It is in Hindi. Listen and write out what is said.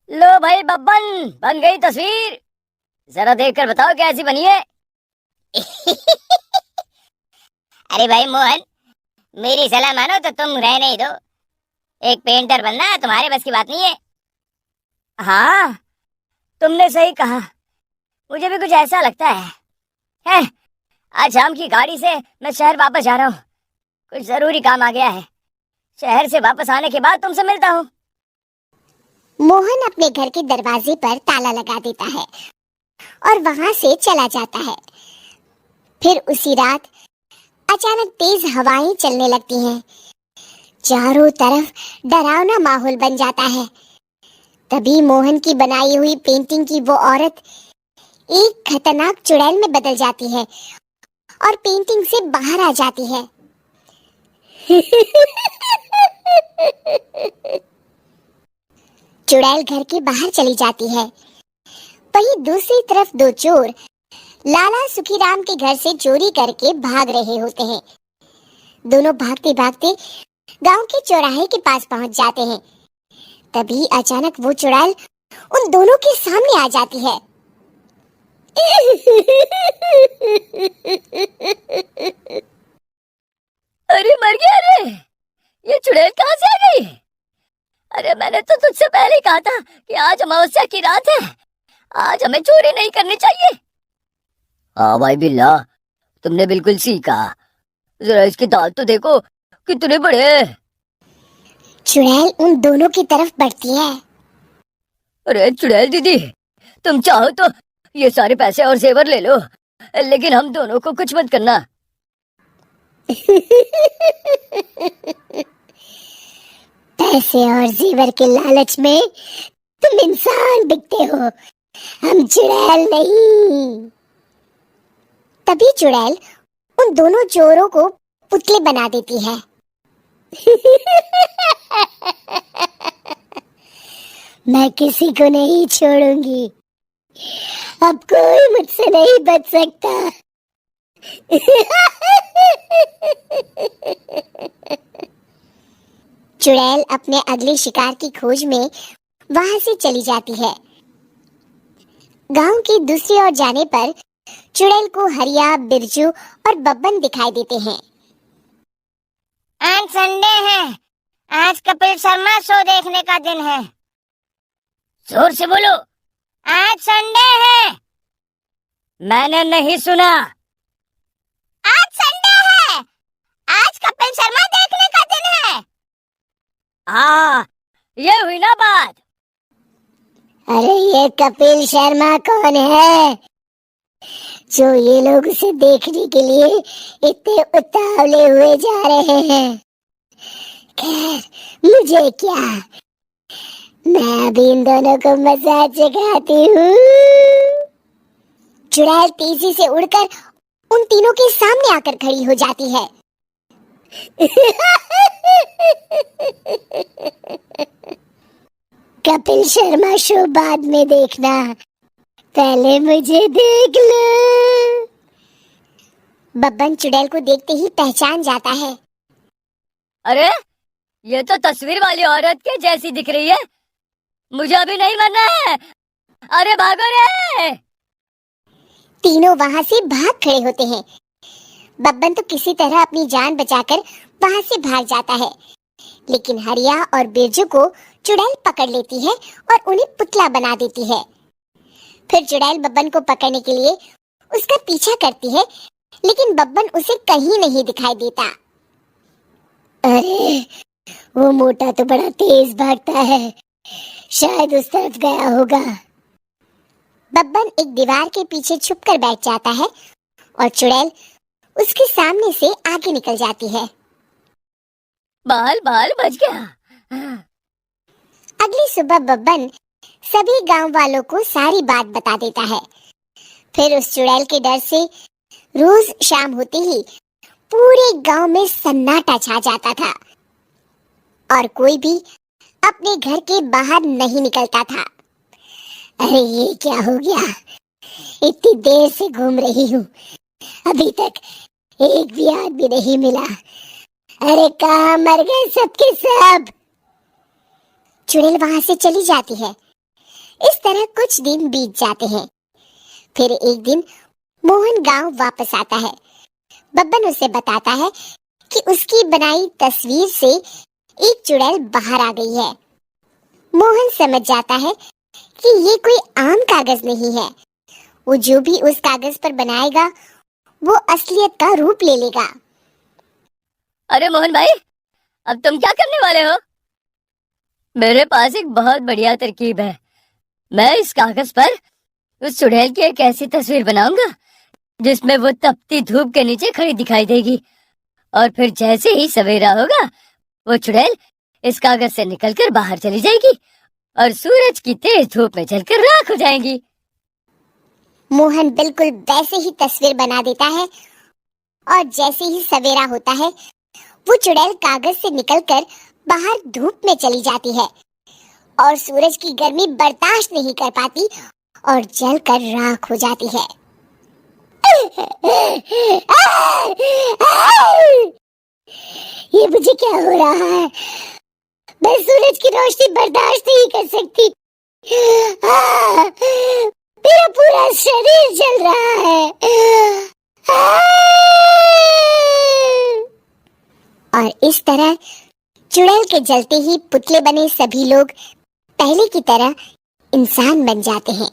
लो भाई बब्बन, बन गई तस्वीर। जरा देख कर बताओ कैसी बनी है। अरे भाई मोहन, मेरी सलाह मानो तो तुम रहने ही दो। एक पेंटर बनना तुम्हारे बस की बात नहीं है। हाँ, तुमने सही कहा। मुझे भी कुछ ऐसा लगता है। आज शाम की गाड़ी से मैं शहर वापस जा रहा हूँ। कुछ जरूरी काम आ गया है। शहर से वापस आने के बाद तुमसे मिलता हूँ। मोहन अपने घर के दरवाजे पर ताला लगा देता है और वहां से चला जाता है। फिर उसी रात अचानक तेज हवाएं चलने लगती हैं। चारों तरफ डरावना माहौल बन जाता है। तभी मोहन की बनाई हुई पेंटिंग की वो औरत एक खतरनाक चुड़ैल में बदल जाती है और पेंटिंग से बाहर आ जाती है। चुड़ैल घर के बाहर चली जाती है। वहीं दूसरी तरफ दो चोर लाला सुखीराम के घर से चोरी करके भाग रहे होते हैं। दोनों भागते भागते गांव के चौराहे के पास पहुंच जाते हैं। तभी अचानक वो चुड़ैल उन दोनों के सामने आ जाती है। अरे मर गया रे। ये चुड़ैल कहाँ से आ गई? अरे मैंने तो तुझसे पहले ही कहा था कि आज अमावस्या की रात है। आज हमें चोरी नहीं करनी चाहिए। हाँ भाई बिल्ला, तुमने बिल्कुल सही कहा। जरा इसके दांत तो देखो, कितने बड़े हैं। चुड़ैल उन दोनों की तरफ बढ़ती है। अरे चुड़ैल दीदी, तुम चाहो तो ये सारे पैसे और जेवर ले लो, लेकिन हम दोनों को कुछ मत करना। पैसे और जेवर के लालच में तुम इंसान बिकते हो, हम चुड़ैल नहीं। तभी चुड़ैल उन दोनों चोरों को पुतले बना देती है। मैं किसी को नहीं छोड़ूंगी। अब कोई मुझसे नहीं बच सकता। चुड़ैल अपने अगले शिकार की खोज में वहां से चली जाती है। गांव की दूसरी ओर जाने पर चुड़ैल को हरिया, बिरजू और बब्बन दिखाई देते हैं। आज संडे है। आज कपिल शर्मा शो देखने का दिन है। जोर से बोलो। आज संडे है। मैंने नहीं सुना। आज संडे है। आज कपिल शर्मा देखने का दिन है। हाँ, ये हुई ना बात। अरे ये कपिल शर्मा कौन है जो ये लोग उसे देखने के लिए इतने उतावले हुए जा रहे हैं? खैर, मुझे क्या, मैं अभी इन दोनों को मसाज सिखाती हूँ। चुड़ैल तेजी से उड़कर उन तीनों के सामने आकर खड़ी हो जाती है। कपिल शर्मा शो बाद में देखना, पहले मुझे देख लो। बब्बन चुड़ैल को देखते ही पहचान जाता है। अरे ये तो तस्वीर वाली औरत के जैसी दिख रही है। मुझे अभी नहीं मरना है। अरे भागो रे। तीनों वहां से भाग खड़े होते हैं। बब्बन तो किसी तरह अपनी जान बचाकर वहां से भाग जाता है, लेकिन हरिया और बिरजू को चुड़ैल पकड़ लेती है और उन्हें पुतला बना देती है। फिर चुड़ैल बब्बन को पकड़ने के लिए उसका पीछा करती है, लेकिन बब्बन उसे कहीं नहीं दिखाई देता। अरे वो मोटा तो बड़ा तेज भागता है, शायद उस तरफ गया होगा। बब्बन एक दीवार के पीछे छुपकर बैठ जाता है और चुड़ैल उसके सामने से आगे निकल जाती है। बाल बाल बच गया। अगली सुबह बब्बन सभी गांव वालों को सारी बात बता देता है। फिर उस चुड़ैल के डर से रोज शाम होते ही पूरे गांव में सन्नाटा छा जाता था और कोई भी अपने घर के बाहर नहीं निकलता था। अरे ये क्या हो गया, इतनी देर से घूम रही हूँ, अभी तक एक भी आदमी नहीं मिला। अरे कहाँ मर गए सबके सब। चुड़ैल वहां से चली जाती है, इस तरह कुछ दिन बीत जाते हैं। फिर एक दिन मोहन गांव वापस आता है। बब्बन उसे बताता है कि उसकी बनाई तस्वीर से एक चुड़ैल बाहर आ गई है। मोहन समझ जाता है कि ये कोई आम कागज नहीं है। वो जो भी उस कागज पर बनाएगा वो असलियत का रूप ले लेगा। अरे मोहन भाई, अब तुम क्या करने वाले हो? मेरे पास एक बहुत बढ़िया तरकीब है। मैं इस कागज पर उस चुड़ैल की एक ऐसी तस्वीर बनाऊंगा जिसमें वो तपती धूप के नीचे खड़ी दिखाई देगी, और फिर जैसे ही सवेरा होगा वो चुड़ैल इस कागज से निकलकर बाहर चली जाएगी और सूरज की तेज धूप में जलकर राख हो जाएंगी। मोहन बिल्कुल वैसे ही तस्वीर बना देता है और जैसे ही सवेरा होता है वो चुड़ैल कागज से निकलकर बाहर धूप में चली जाती है और सूरज की गर्मी बर्दाश्त नहीं कर पाती और जलकर राख हो जाती है। ये मुझे क्या हो रहा है? मैं सूरज की रोशनी बर्दाश्त नहीं कर सकती। मेरा पूरा शरीर जल रहा है। और इस तरह चुड़ैल के जलते ही पुतले बने सभी लोग पहले की तरह इंसान बन जाते हैं।